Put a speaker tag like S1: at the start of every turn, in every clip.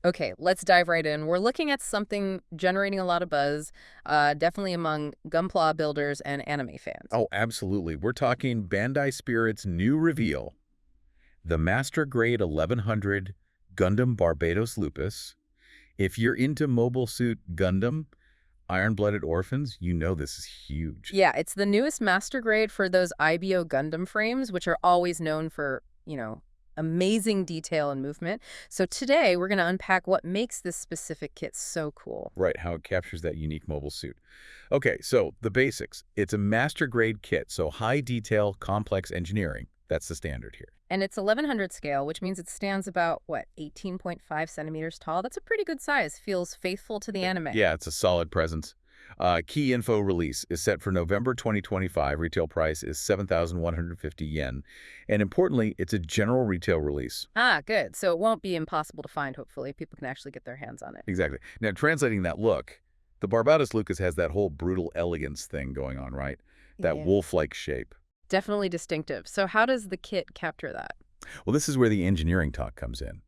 S1: Okay, let's dive right in. We're looking at something generating a lot of buzz, definitely among Gunpla builders and anime fans.
S2: Oh, absolutely. We're talking Bandai Spirit's new reveal, the Master Grade 1100 Gundam Barbatos Lupus. If you're into Mobile Suit Gundam, Iron-Blooded Orphans, you know this is huge.
S1: Yeah, it's the newest master grade for those IBO Gundam frames, which are always known for, amazing detail and movement. So today we're going to unpack what makes this specific kit so cool.
S2: Right, how it captures that unique mobile suit. Okay, so the basics. It's a master grade kit, so high detail, complex engineering. That's the standard here.
S1: And it's 1100 scale, which means it stands about, 18.5 centimeters tall? That's a pretty good size. Feels faithful to the anime.
S2: Yeah, it's a solid presence. Key info release is set for November 2025. Retail price is 7,150 yen. And importantly, it's a general retail release.
S1: Ah, good. So it won't be impossible to find, hopefully. People can actually get their hands on it.
S2: Exactly. Now, translating that look, the Barbatos Lupus has that whole brutal elegance thing going on, right? That
S1: Yeah.
S2: wolf-like shape.
S1: Definitely distinctive. So how does the kit capture that?
S2: Well, this is where the engineering talk comes in.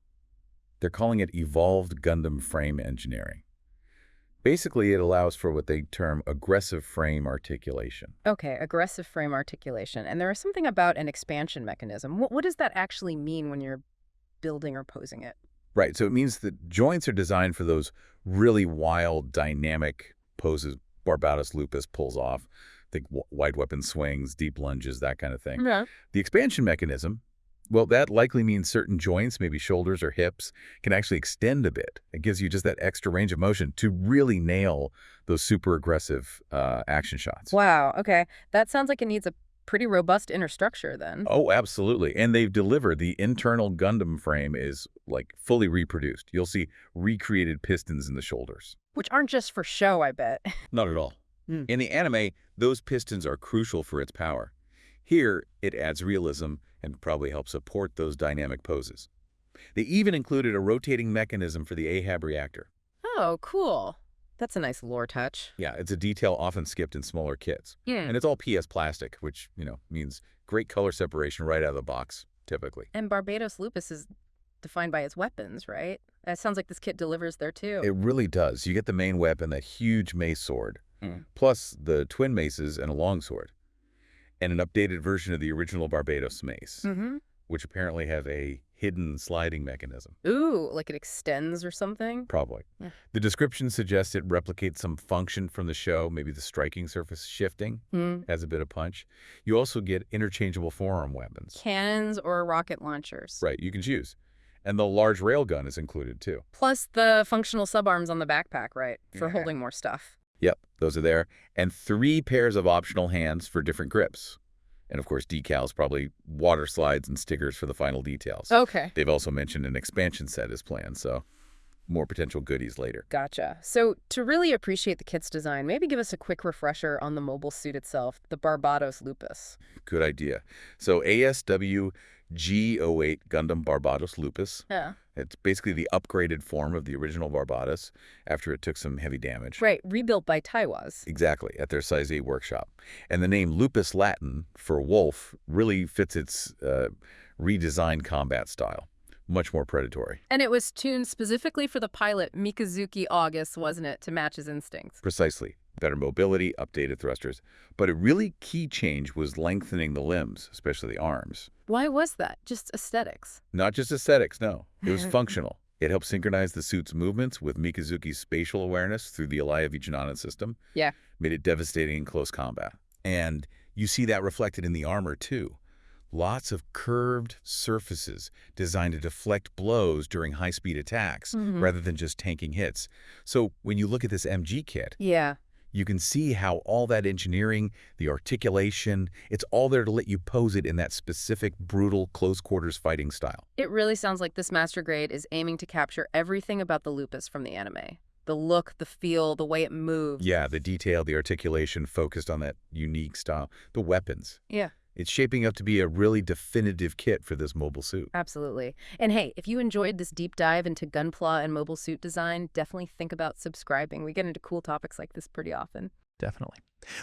S2: They're calling it evolved Gundam frame engineering. Basically, it allows for what they term aggressive frame articulation.
S1: Okay, aggressive frame articulation. And there is something about an expansion mechanism. What does that actually mean when you're building or posing it?
S2: Right, so it means that joints are designed for those really wild, dynamic poses Barbatos Lupus pulls off. Think wide weapon swings, deep lunges, that kind of thing.
S1: Yeah.
S2: The expansion mechanism, well, that likely means certain joints, maybe shoulders or hips, can actually extend a bit. It gives you just that extra range of motion to really nail those super aggressive action shots.
S1: Wow, okay. That sounds like it needs a pretty robust inner structure then.
S2: Oh, absolutely. And they've delivered. The internal Gundam frame is like fully reproduced. You'll see recreated pistons in the shoulders.
S1: Which aren't just for show, I bet.
S2: Not at all.
S1: Hmm.
S2: In the anime, those pistons are crucial for its power. Here, it adds realism and probably helps support those dynamic poses. They even included a rotating mechanism for the AHAB reactor.
S1: Oh, cool. That's a nice lore touch.
S2: Yeah, it's a detail often skipped in smaller kits.
S1: Yeah.
S2: And it's all PS plastic, which, means great color separation right out of the box, typically.
S1: And Barbatos Lupus is defined by its weapons, right? It sounds like this kit delivers there too.
S2: It really does. You get the main weapon, that huge Mace Sword, plus the twin maces and a longsword, and an updated version of the original Barbatos mace, which apparently have a hidden sliding mechanism.
S1: Ooh, like it extends or something?
S2: Probably.
S1: Yeah.
S2: The description suggests it replicates some function from the show, maybe the striking surface shifting, has a bit of punch. You also get interchangeable forearm weapons.
S1: Cannons or rocket launchers.
S2: Right, you can choose. And the large railgun is included, too.
S1: Plus the functional subarms on the backpack, right? For
S2: Yeah.
S1: holding more stuff.
S2: Yep, those are there. And 3 pairs of optional hands for different grips. And, of course, decals, probably water slides and stickers for the final details.
S1: Okay.
S2: They've also mentioned an expansion set is planned, so more potential goodies later.
S1: Gotcha. So to really appreciate the kit's design, maybe give us a quick refresher on the mobile suit itself, the Barbatos Lupus.
S2: Good idea. So ASW G08 Gundam Barbatos Lupus.
S1: Yeah.
S2: It's basically the upgraded form of the original Barbatos after it took some heavy damage.
S1: Right, rebuilt by Taiwas.
S2: Exactly, at their Size 8 workshop. And the name Lupus Latin for wolf really fits its redesigned combat style. Much more predatory.
S1: And it was tuned specifically for the pilot Mikazuki Augus, wasn't it, to match his instincts?
S2: Precisely. Better mobility, updated thrusters. But a really key change was lengthening the limbs, especially the arms.
S1: Why was that? Just aesthetics?
S2: Not just aesthetics, no. It was functional. It helped synchronize the suit's movements with Mikazuki's spatial awareness through the Elia Vigilantes system.
S1: Yeah.
S2: Made it devastating in close combat. And you see that reflected in the armor, too. Lots of curved surfaces designed to deflect blows during high-speed attacks rather than just tanking hits. So when you look at this MG kit,
S1: Yeah.
S2: you can see how all that engineering, the articulation, it's all there to let you pose it in that specific, brutal, close-quarters fighting style.
S1: It really sounds like this master grade is aiming to capture everything about the Lupus from the anime. The look, the feel, the way it moves.
S2: Yeah, the detail, the articulation focused on that unique style. The weapons.
S1: Yeah.
S2: It's shaping up to be a really definitive kit for this mobile suit.
S1: Absolutely. And hey, if you enjoyed this deep dive into Gunpla and mobile suit design, definitely think about subscribing. We get into cool topics like this pretty often.
S3: Definitely.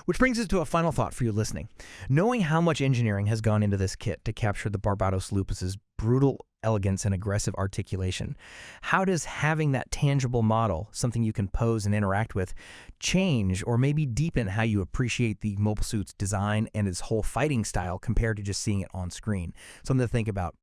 S3: Which brings us to a final thought for you listening. Knowing how much engineering has gone into this kit to capture the Barbatos Lupus's brutal elegance and aggressive articulation. How does having that tangible model, something you can pose and interact with, change or maybe deepen how you appreciate the Mobile Suit's design and its whole fighting style compared to just seeing it on screen? Something to think about